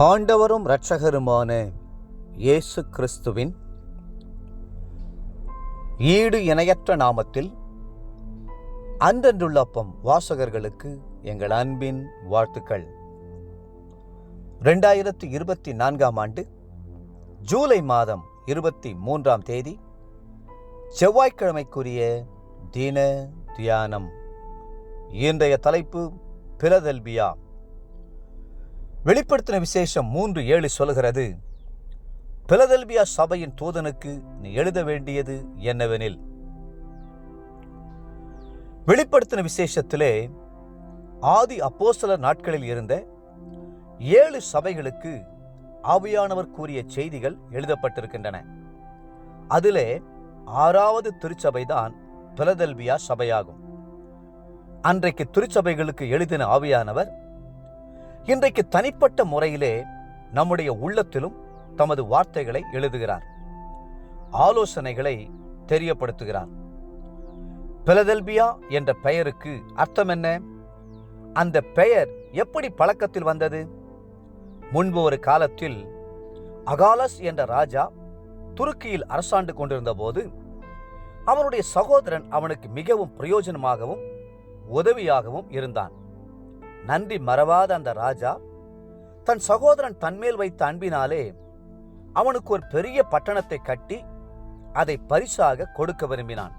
ஆண்டவரும் இரட்சகருமான இயேசு கிறிஸ்துவின் ஈடு இணையற்ற நாமத்தில் அன்றன்றுள்ளப்பம் வாசகர்களுக்கு எங்கள் அன்பின் வாழ்த்துக்கள். 2024 ஆண்டு ஜூலை மாதம் 23ஆம் தேதி செவ்வாய்க்கிழமைக்குரிய தின தியானம். இன்றைய தலைப்பு பிலதெல்பியா. வெளிப்படுத்தின விசேஷம் 3:7 சொல்கிறது, பிலதெல்பியா சபையின் தூதனுக்கு நீ எழுத வேண்டியது என்னவெனில். வெளிப்படுத்தின விசேஷத்திலே ஆதி அப்போஸ்தலர் நாட்களில் இருந்த 7 சபைகளுக்கு ஆவியானவர் கூறிய செய்திகள் எழுதப்பட்டிருக்கின்றன. அதிலே 6வது திருச்சபைதான் பிலதெல்பியா சபையாகும். அன்றைக்கு திருச்சபைகளுக்கு எழுதின ஆவியானவர் இன்றைக்கு தனிப்பட்ட முறையிலே நம்முடைய உள்ளத்திலும் தமது வார்த்தைகளை எழுதுகிறார், ஆலோசனைகளை தெரியப்படுத்துகிறார். பிலதெல்பியா என்ற பெயருக்கு அர்த்தம் என்ன? அந்த பெயர் எப்படி பழக்கத்தில் வந்தது? முன்பு ஒரு காலத்தில் அகாலஸ் என்ற ராஜா துருக்கியில் அரசாண்டு கொண்டிருந்த போது அவனுடைய சகோதரன் அவனுக்கு மிகவும் பிரயோஜனமாகவும் உதவியாகவும் இருந்தான். நன்றி மறவாத அந்த ராஜா தன் சகோதரன் தன்மேல் வைத்த அன்பினாலே அவனுக்கு ஒரு பெரிய பட்டணத்தை கட்டி அதை பரிசாக கொடுக்க விரும்பினான்.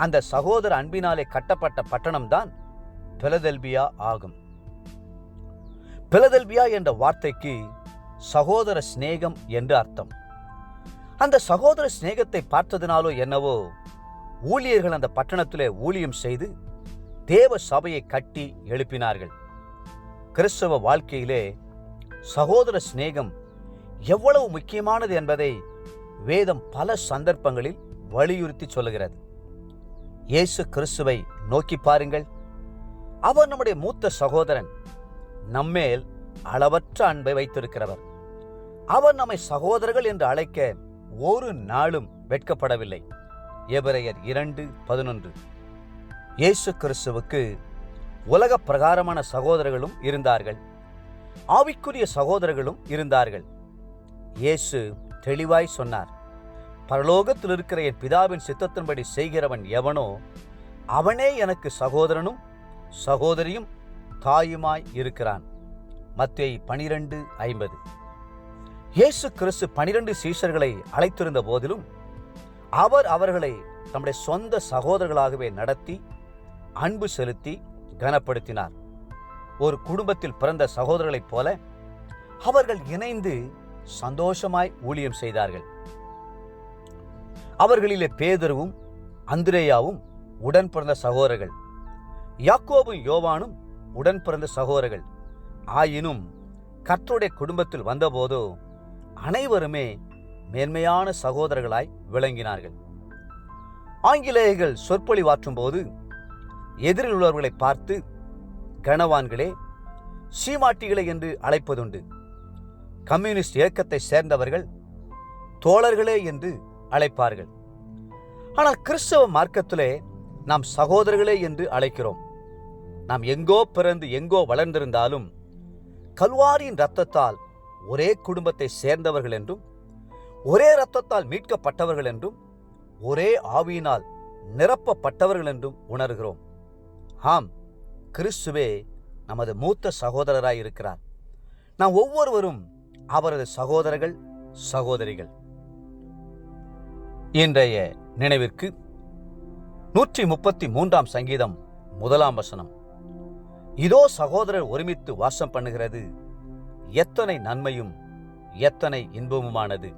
அந்த சகோதர அன்பினாலே கட்டப்பட்ட பட்டணம்தான் பிலதெல்பியா ஆகும். பிலதெல்பியா என்ற வார்த்தைக்கு சகோதர சிநேகம் என்று அர்த்தம். அந்த சகோதர சிநேகத்தை பார்த்ததினாலோ என்னவோ ஊழியர்கள் அந்த பட்டணத்திலே ஊழியம் செய்து தேவ சபையை கட்டி எழுப்பினார்கள். கிறிஸ்தவ வாழ்க்கையிலே சகோதர சிநேகம் எவ்வளவு முக்கியமானது என்பதை வேதம் பல சந்தர்ப்பங்களில் வலியுறுத்தி சொல்லுகிறது. இயேசு கிறிஸ்துவை நோக்கி பாருங்கள். அவர் நம்முடைய மூத்த சகோதரன், நம்மேல் அளவற்ற அன்பை வைத்திருக்கிறவர். அவர் நம்மை சகோதரர்கள் என்று அழைக்க ஒரு நாளும் வெட்கப்படவில்லை. எபிரெயர் 2:11. இயேசு கிறிஸ்துவுக்கு உலக பிரகாரமான சகோதரர்களும் இருந்தார்கள், ஆவிக்குரிய சகோதரர்களும் இருந்தார்கள். இயேசு தெளிவாய் சொன்னார், பரலோகத்தில் இருக்கிற என் பிதாவின் சித்தத்தின்படி செய்கிறவன் எவனோ அவனே எனக்கு சகோதரனும் சகோதரியும் தாயுமாய் இருக்கிறான். மத்தேயு 12:50. இயேசு கிறிஸ்து 12 சீஷர்களை அழைத்திருந்த போதிலும் அவர் அவர்களை தம்முடைய சொந்த சகோதரர்களாகவே நடத்தி அன்பு செலுத்தி கனப்படுத்தினார். ஒரு குடும்பத்தில் பிறந்த சகோதரர்களைப் போல அவர்கள் இணைந்து சந்தோஷமாய் ஊழியம் செய்தார்கள். அவர்களிலே பேதுருவும் அந்திரேயாவும் உடன் பிறந்த சகோதரர்கள், யாக்கோபும் யோவானும் உடன் பிறந்த சகோதரர்கள். ஆயினும் கர்த்தருடைய குடும்பத்தில் வந்தபோதோ அனைவருமே மேன்மையான சகோதரர்களாய் விளங்கினார்கள். ஆங்கிலேயர்கள் சொற்பொழிவாற்றும் போது எதிரில் உள்ளவர்களை பார்த்து கனவான்களே, சீமாட்டிகளே என்று அழைப்பதுண்டு. கம்யூனிஸ்ட் இயக்கத்தை சேர்ந்தவர்கள் தோழர்களே என்று அழைப்பார்கள். ஆனால் கிறிஸ்தவ மார்க்கத்திலே நாம் சகோதரர்களே என்று அழைக்கிறோம். நாம் எங்கோ பிறந்து எங்கோ வளர்ந்திருந்தாலும் கல்வாரியின் இரத்தத்தால் ஒரே குடும்பத்தை சேர்ந்தவர்கள் என்றும், ஒரே இரத்தத்தால் மீட்கப்பட்டவர்கள் என்றும், ஒரே ஆவியினால் நிரப்பப்பட்டவர்கள் என்றும் உணர்கிறோம். ஆம், கிறிஸ்துவே நமது மூத்த சகோதரராய் இருக்கிறார். நாம் ஒவ்வொருவரும் அவரது சகோதரர்கள் சகோதரிகள். இன்றைய நினைவிற்கு 133ஆம் சங்கீதம் 1ஆம் வசனம். இதோ சகோதரர் ஒருமித்து வாசம் பண்ணுகிறது, எத்தனை நன்மையும் எத்தனை இன்பமுமானது.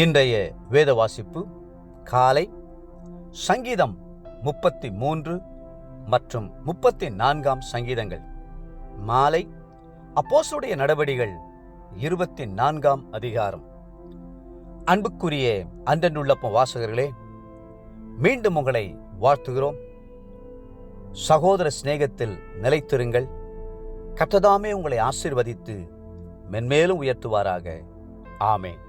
இன்றைய வேத வாசிப்பு காலை சங்கீதம் 33 மற்றும் 34ஆம் சங்கீதங்கள். மாலை அப்போஸ்தலருடைய நடபடிகள் 24ஆம் அதிகாரம். அன்புக்குரிய அன்றன்றுள்ளப்பம் வாசகர்களே, மீண்டும் உங்களை வாழ்த்துகிறோம். சகோதர சிநேகத்தில் நிலைத்திருங்கள். கர்த்தர் தாமே உங்களை ஆசீர்வதித்து மென்மேலும் உயர்த்துவாராக. ஆமென்.